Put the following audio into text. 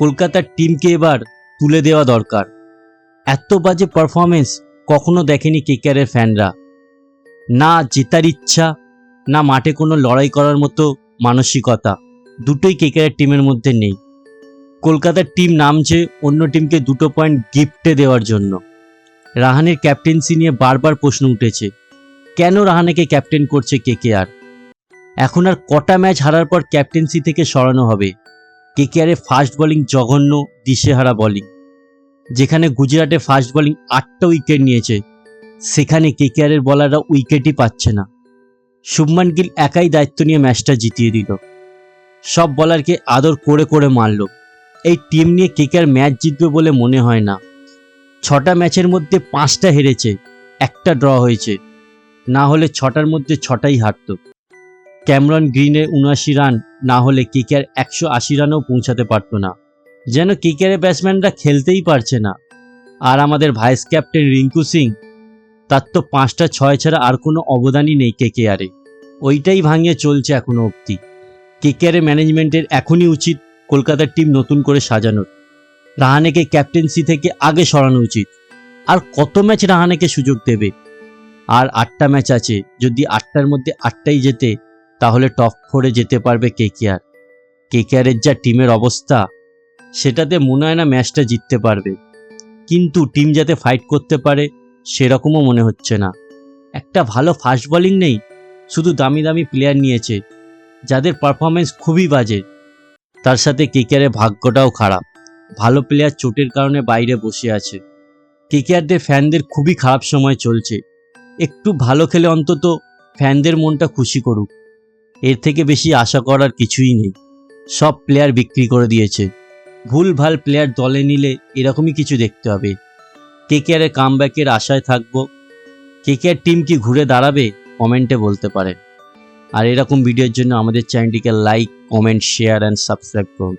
কলকাতার টিমকে এবার তুলে দেওয়া দরকার। এত বাজে পারফরমেন্স কখনো দেখেনি কেকেআরের ফ্যানরা। না জেতার ইচ্ছা, না মাঠে কোনো লড়াই করার মতো মানসিকতা, দুটোই কেকেআরের টিমের মধ্যে নেই। কলকাতার টিম নামছে অন্য টিমকে 2 পয়েন্ট গিফটে দেওয়ার জন্য। রাহানের ক্যাপ্টেন্সি নিয়ে বারবার প্রশ্ন উঠেছে, কেন রাহানেকে ক্যাপ্টেন করছে কেকেআর? এখন আর কটা ম্যাচ হারার পর ক্যাপ্টেন্সি থেকে সরানো হবে? কেকেআরের ফাস্ট বোলিং জঘন্য, দিশেহারা বোলিং। যেখানে গুজরাটে ফাস্ট বোলিং 8টা উইকেট নিয়েছে, সেখানে কেকেআরের বলাররা উইকেটই পাচ্ছে না। শুভমান গিল একাই দায়িত্ব নিয়ে ম্যাচটা জিতিয়ে দিল, সব বলারকে আদর করে করে মারল। এই টিম নিয়ে কেকেআর ম্যাচ জিতবে বলে মনে হয় না। 6টা ম্যাচের মধ্যে 5টা হেরেছে, একটা ড্র হয়েছে, না হলে 6টার মধ্যে 6টাই হারত। ক্যামেরন গ্রিনের 79 রান না হলে কেকেআর 180 রানেও পৌঁছাতে পারত না। যেন কেকেআরের ব্যাটসম্যানরা খেলতেই পারছে না। আর আমাদের ভাইস ক্যাপ্টেন রিঙ্কু সিং, তার তো 5টা 6 ছাড়া আর কোনো অবদানই নেই কেকেআরে। ওইটাই ভাঙিয়ে চলছে এখনো অবধি। কেকেআরের ম্যানেজমেন্টের এখনই উচিত কলকাতার টিম নতুন করে সাজানোর। রাহানেকে ক্যাপ্টেন্সি থেকে আগে সরানো উচিত। আর কত ম্যাচ রাহানেকে সুযোগ দেবে? আর 8টা ম্যাচ আছে, যদি 8টার মধ্যে 8টাই জেতে তাহলে টপ 4-এ যেতে পারবে কেকেআর। কেকেআরের যা টিমের অবস্থা, সেটাতে মনে হয় না ম্যাচটা জিততে পারবে। কিন্তু টিম যাতে ফাইট করতে পারে সেরকমও মনে হচ্ছে না। একটা ভালো ফাস্ট বোলিং নেই, শুধু দামি দামি প্লেয়ার নিয়েছে যাদের পারফরমেন্স খুবই বাজে। তার সাথে কেকেআরের ভাগ্যটাও খারাপ, ভালো প্লেয়ার চোটের কারণে বাইরে বসে আছে। কেকেআরদের ফ্যানদের খুবই খারাপ সময় চলছে। একটু ভালো খেলে অন্তত ফ্যানদের মনটা খুশি করুক, এর থেকে বেশি আশা করার কিছুই নেই। সব প্লেয়ার বিক্রি করে দিয়েছে, ভুলভাল প্লেয়ার দলে নিলে এরকমই কিছু দেখতে হবে। কেকেআরের কামব্যাকের আশায় থাকবো। কেকেআর টিম কি ঘুরে দাঁড়াবে? কমেন্টে বলতে পারেন। আর এরকম ভিডিওর জন্য আমাদের চ্যানেলটিকে like, comment, share and subscribe করুন।